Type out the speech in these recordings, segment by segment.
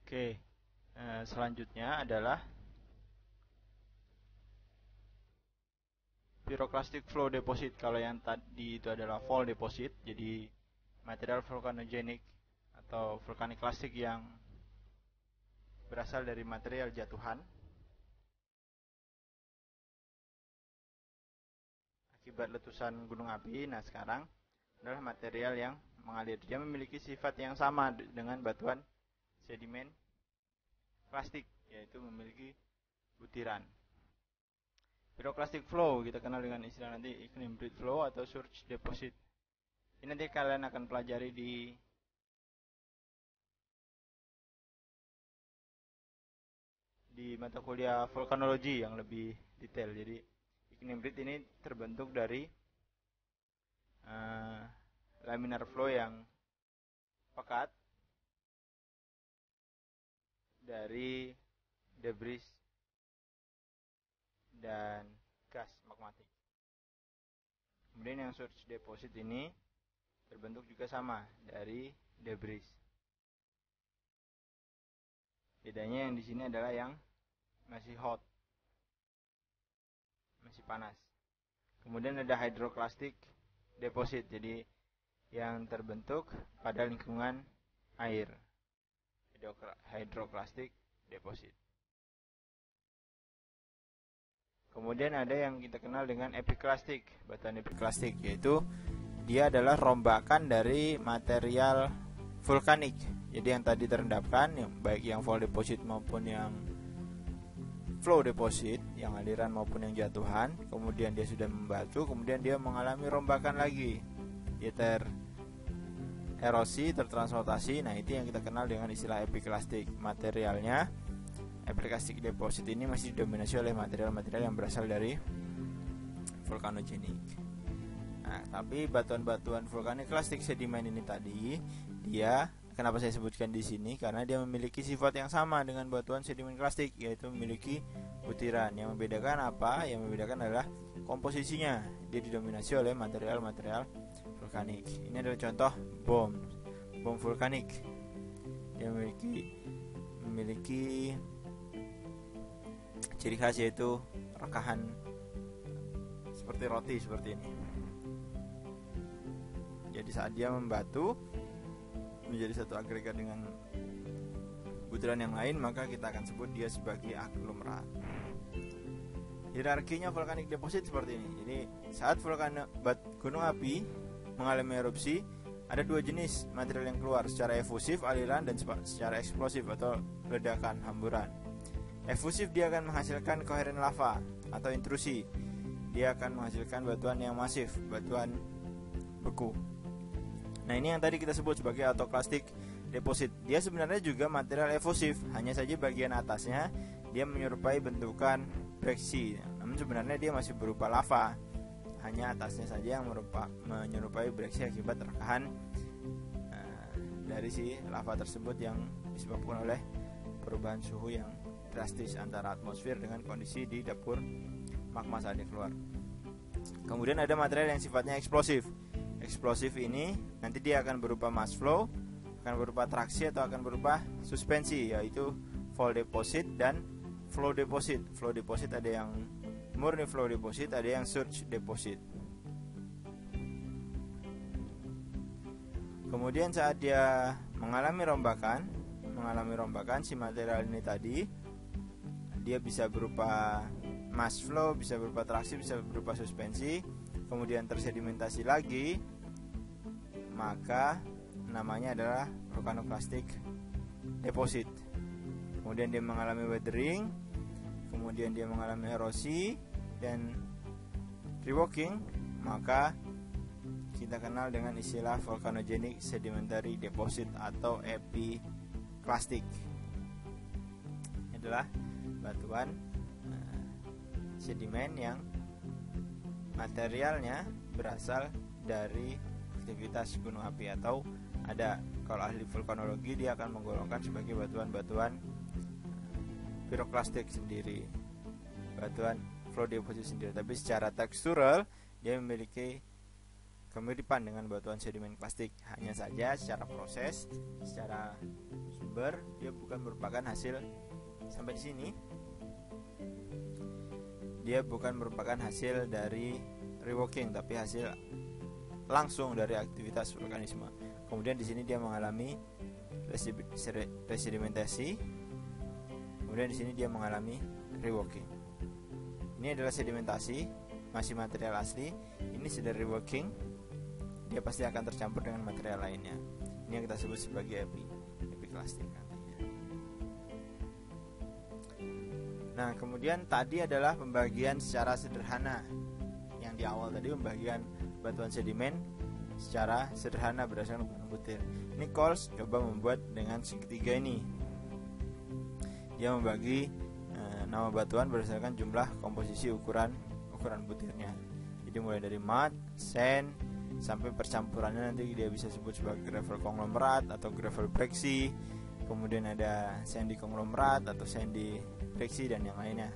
Oke, selanjutnya adalah pyroclastic flow deposit. Kalau yang tadi itu adalah fall deposit, jadi material volcanogenik atau vulkanik klasik yang berasal dari material jatuhan akibat letusan gunung api. Nah, sekarang adalah material yang mengalir. Dia memiliki sifat yang sama dengan batuan sedimen plastik, yaitu memiliki butiran. Pyroclastic flow kita kenal dengan istilah nanti iklim bridge flow atau surge deposit. Ini nanti kalian akan pelajari di mata kuliah vulkanologi yang lebih detail. Jadi iklim bridge ini terbentuk dari laminar flow yang pekat dari debris dan gas magmatik. Kemudian yang surge deposit ini terbentuk juga sama dari debris. Bedanya yang di sini adalah yang masih hot, masih panas. Kemudian ada hydroclastic deposit, jadi yang terbentuk pada lingkungan air. Hydroclastic deposit. Kemudian ada yang kita kenal dengan epiclastic, batuan epiclastic, yaitu dia adalah rombakan dari material vulkanik. Jadi yang tadi terendapkan, baik yang fall deposit maupun yang flow deposit, yang aliran maupun yang jatuhan, kemudian dia sudah membatu, kemudian dia mengalami rombakan lagi, dia tererosi, tertransportasi. Nah, itu yang kita kenal dengan istilah epiclastic. Materialnya epiclastic deposit ini masih didominasi oleh material-material yang berasal dari vulkanogenik. Nah, tapi batuan-batuan vulkanik klasik sedimen ini tadi, dia kenapa saya sebutkan di sini? Karena dia memiliki sifat yang sama dengan batuan sedimen klasik, yaitu memiliki butiran. Yang membedakan apa? Yang membedakan adalah komposisinya. Dia didominasi oleh material-material vulkanik. Ini adalah contoh bom vulkanik. Dia memiliki ciri khas, yaitu rekahan seperti roti seperti ini. Jadi saat dia membatu menjadi satu agregat dengan butiran yang lain, maka kita akan sebut dia sebagai aglomerat. Hierarkinya vulkanik deposit seperti ini. Jadi saat gunung api mengalami erupsi, ada dua jenis material yang keluar, secara efusif aliran dan secara eksplosif atau ledakan hamburan. Efusif dia akan menghasilkan koheren lava atau intrusi. Dia akan menghasilkan batuan yang masif, batuan beku. Nah, ini yang tadi kita sebut sebagai autoclastic deposit. Dia sebenarnya juga material efusif, hanya saja bagian atasnya dia menyerupai bentukan breksi. Namun sebenarnya dia masih berupa lava, hanya atasnya saja yang menyerupai breksi akibat rekahan dari si lava tersebut yang disebabkan oleh perubahan suhu yang drastis antara atmosfer dengan kondisi di dapur magma saat dia keluar. Kemudian ada material yang sifatnya eksplosif. Eksplosif ini nanti dia akan berupa mass flow, akan berupa traksi atau akan berupa suspensi, yaitu fall deposit dan flow deposit. Flow deposit ada yang murni flow deposit, ada yang surge deposit. Kemudian saat dia mengalami rombakan si material ini tadi, dia bisa berupa mass flow, bisa berupa traksi, bisa berupa suspensi, kemudian tersedimentasi lagi, maka namanya adalah vulcanoclastic deposit. Kemudian dia mengalami weathering, kemudian dia mengalami erosi dan rewalking, maka kita kenal dengan istilah volcanogenic sedimentary deposit atau epiclastic. Ini adalah batuan sedimen yang materialnya berasal dari aktivitas gunung api, atau ada, kalau ahli vulkanologi dia akan menggolongkan sebagai batuan-batuan pyroclastic sendiri, batuan flow deposit sendiri. Tapi secara tekstural dia memiliki kemiripan dengan batuan sedimen klastik. Hanya saja secara proses, secara sumber dia bukan merupakan hasil sampai di sini. Dia bukan merupakan hasil dari reworking, tapi hasil langsung dari aktivitas vulkanisme. Kemudian di sini dia mengalami resedimentasi. Kemudian di sini dia mengalami reworking. Ini adalah sedimentasi, masih material asli. Ini sudah reworking, dia pasti akan tercampur dengan material lainnya. Ini yang kita sebut sebagai epiklastik nantinya. Nah, kemudian tadi adalah pembagian secara sederhana. Yang di awal tadi pembagian batuan sedimen secara sederhana berdasarkan ukuran butir. Ini Coles coba membuat dengan segitiga ini. Dia membagi nama batuan berdasarkan jumlah komposisi ukuran butirnya. Jadi mulai dari mud, sand, sampai percampurannya nanti dia bisa sebut sebagai gravel konglomerat atau gravel breksi. Kemudian ada sandy konglomerat atau sandy breksi dan yang lainnya.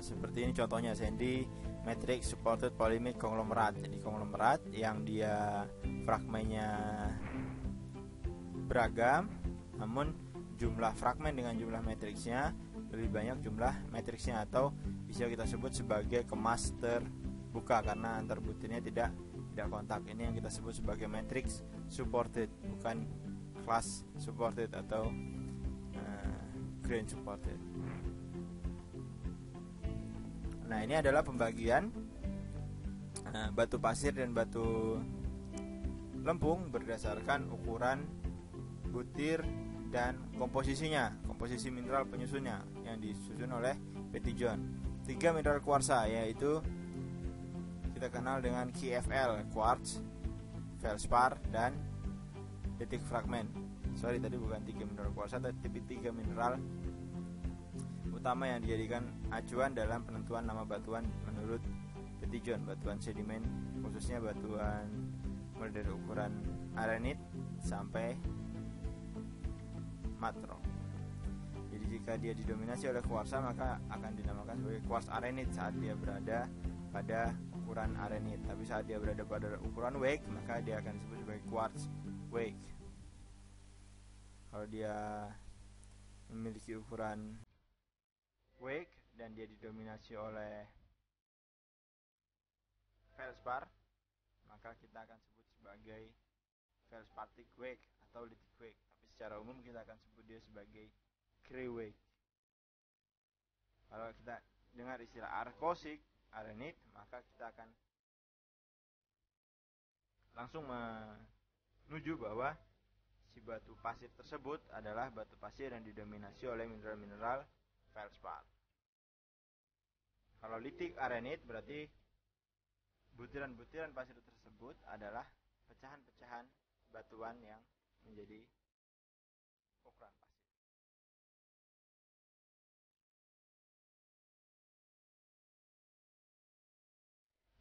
Seperti ini contohnya, sandy matrix supported polyimide konglomerat. Jadi konglomerat yang dia fragmennya beragam, namun jumlah fragmen dengan jumlah matriksnya lebih banyak jumlah matriksnya, atau bisa kita sebut sebagai kemas terbuka karena antar butirnya tidak kontak. Ini yang kita sebut sebagai matrix supported, bukan class supported atau grain supported. Nah, ini adalah pembagian batu pasir dan batu lempung berdasarkan ukuran butir dan komposisinya, komposisi mineral penyusunnya yang disusun oleh Betty John. 3 mineral kuarsa, yaitu kita kenal dengan KFL, quartz, feldspar, dan detik fragment. Tadi bukan 3 mineral kuarsa, tapi 3 mineral utama yang dijadikan acuan dalam penentuan nama batuan menurut Betty John. Batuan sedimen, khususnya batuan mulai dari ukuran arenit sampai matro. Jadi jika dia didominasi oleh kuarsa, maka akan dinamakan sebagai quartz arenit saat dia berada pada ukuran arenit. Tapi saat dia berada pada ukuran wake, maka dia akan disebut sebagai quartz wake. Kalau dia memiliki ukuran wake dan dia didominasi oleh feldspar, maka kita akan sebut sebagai feldspartic wake atau lithic wake. Tapi secara umum kita akan sebut dia sebagai grey wake. Kalau kita dengar istilah arkosik arenit, maka kita akan langsung menuju bahwa si batu pasir tersebut adalah batu pasir yang didominasi oleh mineral-mineral feldspar. Kalau lithic arenit berarti butiran-butiran pasir tersebut adalah pecahan-pecahan batuan yang menjadi ukuran pasir.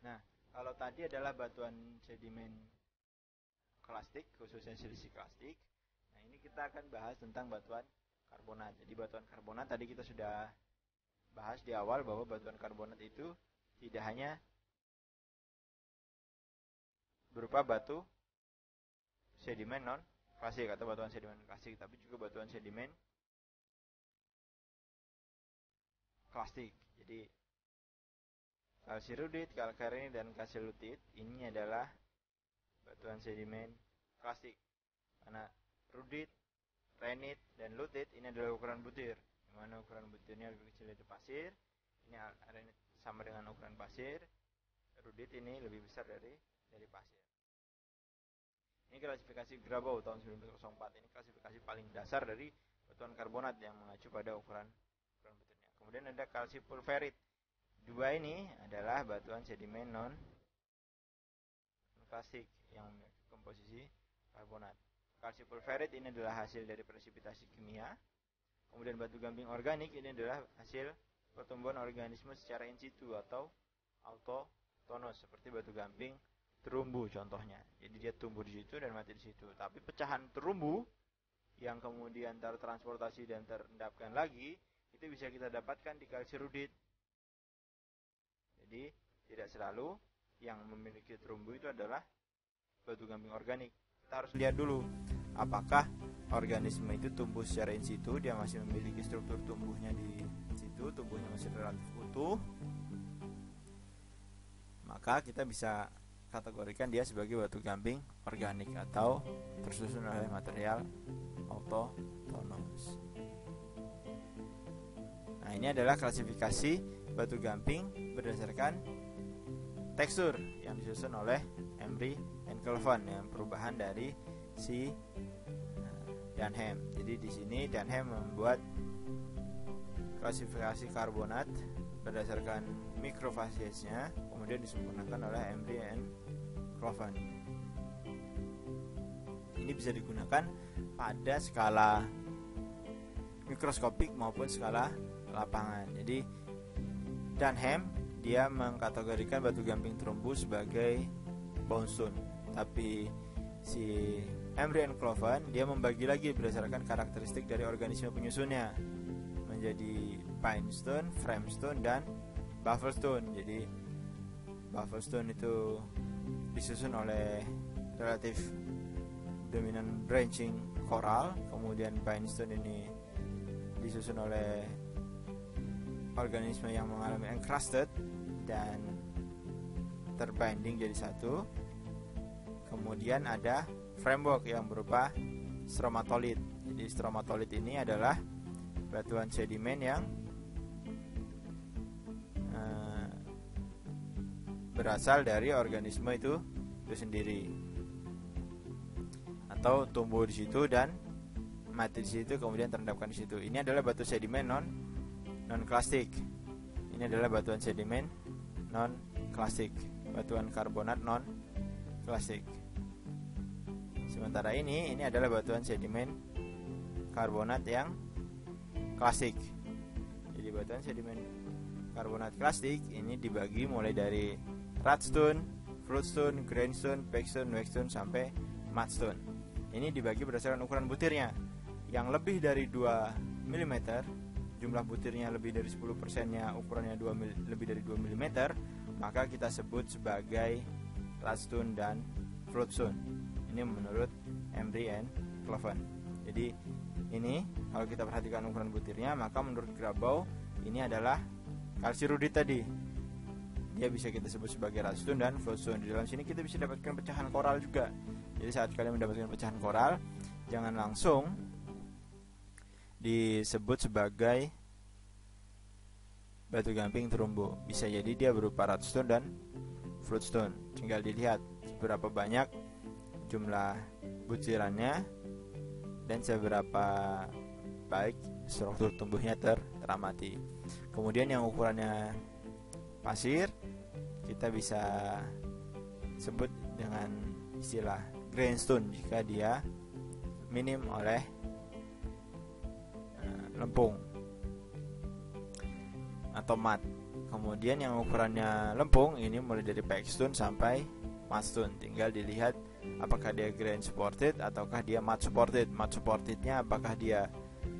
Nah, kalau tadi adalah batuan sedimen klastik, khususnya silisi klastik. Nah, ini kita akan bahas tentang batuan karbonat. Jadi batuan karbonat tadi kita sudah bahas di awal bahwa batuan karbonat itu tidak hanya berupa batu sedimen non klasik atau batuan sedimen klasik, tapi juga batuan sedimen klastik. Jadi kalsirudit, kalkarinit, dan kalsilutit ini adalah batuan sedimen klasik. Karena rudit, renit, dan lutit ini adalah ukuran butir, di mana ukuran butirnya lebih kecil dari pasir. Ini arenit sama dengan ukuran pasir. Rudit ini lebih besar dari pasir. Ini klasifikasi Grabau tahun 1904. Ini klasifikasi paling dasar dari batuan karbonat yang mengacu pada ukuran butirnya. Kemudian ada kalsipulverit. Dua ini adalah batuan sedimen non klasik yang memiliki komposisi karbonat. Kalsipulverit ini adalah hasil dari presipitasi kimia. Kemudian batu gamping organik ini adalah hasil pertumbuhan organisme secara in situ atau autotonos, seperti batu gamping terumbu contohnya. Jadi dia tumbuh di situ dan mati di situ. Tapi pecahan terumbu yang kemudian tertransportasi dan terendapkan lagi, itu bisa kita dapatkan di kalsirudit. Jadi Tidak selalu yang memiliki terumbu itu adalah batu gamping organik. Kita harus lihat dulu apakah organisme itu tumbuh secara in situ, dia masih memiliki struktur tumbuhnya di situ, tumbuhnya masih relatif utuh, maka kita bisa kategorikan dia sebagai batu gamping organik atau tersusun oleh material autochthonous. Nah, ini adalah klasifikasi batu gamping berdasarkan tekstur yang disusun oleh Emery and Clovan, yang perubahan dari si Dunham. Jadi di sini Dunham membuat klasifikasi karbonat berdasarkan mikrofasiesnya, kemudian disempurnakan oleh Emery and Clovan. Ini bisa digunakan pada skala mikroskopik maupun skala lapangan. Jadi Dunham dia mengkategorikan batu gamping terumbu sebagai boundstone, tapi si Emery and Clovan dia membagi lagi berdasarkan karakteristik dari organisme penyusunnya menjadi pinestone, framestone, dan buffelstone. Jadi buffelstone itu disusun oleh relatif dominan branching coral, kemudian pinestone ini disusun oleh organisme yang mengalami encrusted dan terbinding jadi satu. Kemudian ada framework yang berupa stromatolith. Jadi stromatolith ini adalah batuan sedimen yang berasal dari organisme itu sendiri, atau tumbuh di situ dan mati di situ kemudian terendapkan di situ. Ini adalah batu sedimen non klasik. Ini adalah batuan sedimen non klasik, batuan karbonat non klasik. Sementara ini adalah batuan sedimen karbonat yang klasik. Jadi batuan sedimen karbonat klasik ini dibagi mulai dari rudstone, floodstone, grindstone, pegstone, wexstone sampai mudstone. Ini dibagi berdasarkan ukuran butirnya. Yang lebih dari 2 mm, jumlah butirnya lebih dari 10%-nya ukurannya lebih dari 2 mm, maka kita sebut sebagai rudstone dan floodstone. Ini menurut Emery and Clovan. Jadi ini kalau kita perhatikan ukuran butirnya, maka menurut Grabau ini adalah kalsirudit tadi. Dia bisa kita sebut sebagai rudstone dan floodstone. Di dalam sini kita bisa dapatkan pecahan koral juga. Jadi saat kalian mendapatkan pecahan koral, jangan langsung disebut sebagai batu gamping terumbu. Bisa jadi dia berupa rudstone dan floodstone. Tinggal dilihat seberapa banyak jumlah butirannya dan seberapa baik struktur tumbuhnya teramati. Kemudian yang ukurannya pasir kita bisa sebut dengan istilah grindstone jika dia minim oleh lempung atau mud. Kemudian yang ukurannya lempung ini mulai dari pegstone sampai mudstone. Tinggal dilihat apakah dia grind supported ataukah dia mud supported. Mud supportednya apakah dia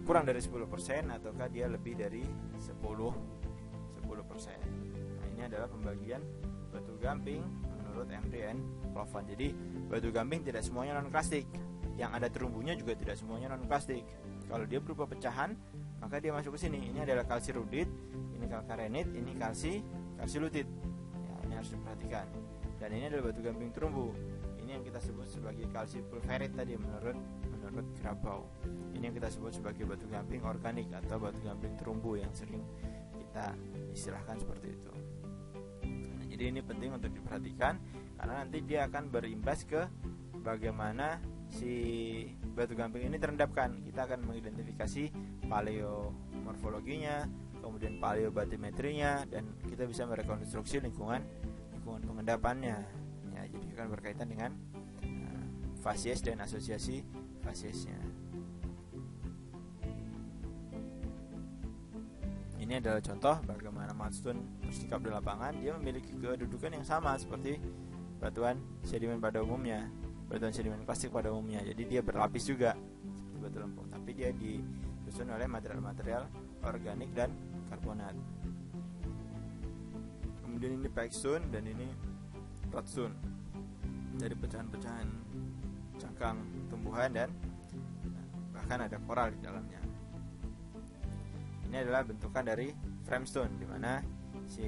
kurang dari 10% ataukah dia lebih dari 10%. Nah, ini adalah pembagian batu gamping menurut Emery and Clovan. Jadi batu gamping tidak semuanya non plastik. Yang ada terumbunya juga tidak semuanya non plastik. Kalau dia berupa pecahan, maka dia masuk ke sini. Ini adalah kalsirudit, ini kalkarenit, ini kalsilutit. Ya, ini harus diperhatikan. Dan ini adalah batu gamping terumbu. Ini yang kita sebut sebagai kalsipulverit tadi menurut Grabau. Ini yang kita sebut sebagai batu gamping organik atau batu gamping terumbu yang sering kita istilahkan seperti itu. Nah, jadi ini penting untuk diperhatikan karena nanti dia akan berimbas ke bagaimana si batu gamping ini terendapkan. Kita akan mengidentifikasi paleomorfologinya, kemudian paleobatimetrinya, dan kita bisa merekonstruksi lingkungan pengendapannya. Ya, jadi akan berkaitan dengan fasies dan asosiasi fasiesnya. Ini adalah contoh bagaimana mudstone bersikap di lapangan. Dia memiliki kedudukan yang sama seperti batuan sedimen pada umumnya, batuan sedimen plastik pada umumnya. Jadi dia berlapis juga seperti batu lempung, tapi dia disusun oleh material-material organik dan karbonat. Kemudian ini pegstone dan ini rootstone, dari pecahan-pecahan cangkang tumbuhan dan bahkan ada koral di dalamnya. Ini adalah bentukan dari framestone, di mana si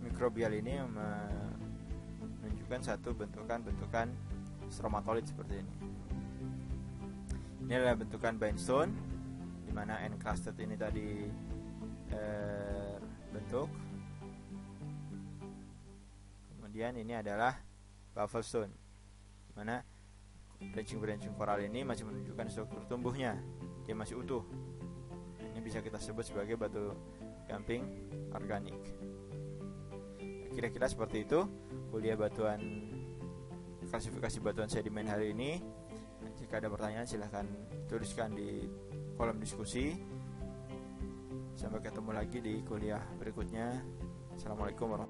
mikrobial ini menunjukkan satu bentukan stromatolith seperti ini. Ini adalah bentukan bindstone, di mana encrusted ini tadi terbentuk. Kemudian ini adalah buffelstone, di mana branching koral ini masih menunjukkan struktur tumbuhnya, dia masih utuh. Ini bisa kita sebut sebagai batu gamping organik. Kira-kira seperti itu kuliah batuan, klasifikasi batuan sedimen hari ini. Jika ada pertanyaan silahkan tuliskan di kolom diskusi. Sampai ketemu lagi di kuliah berikutnya. Assalamualaikum warahmatullahi wabarakatuh.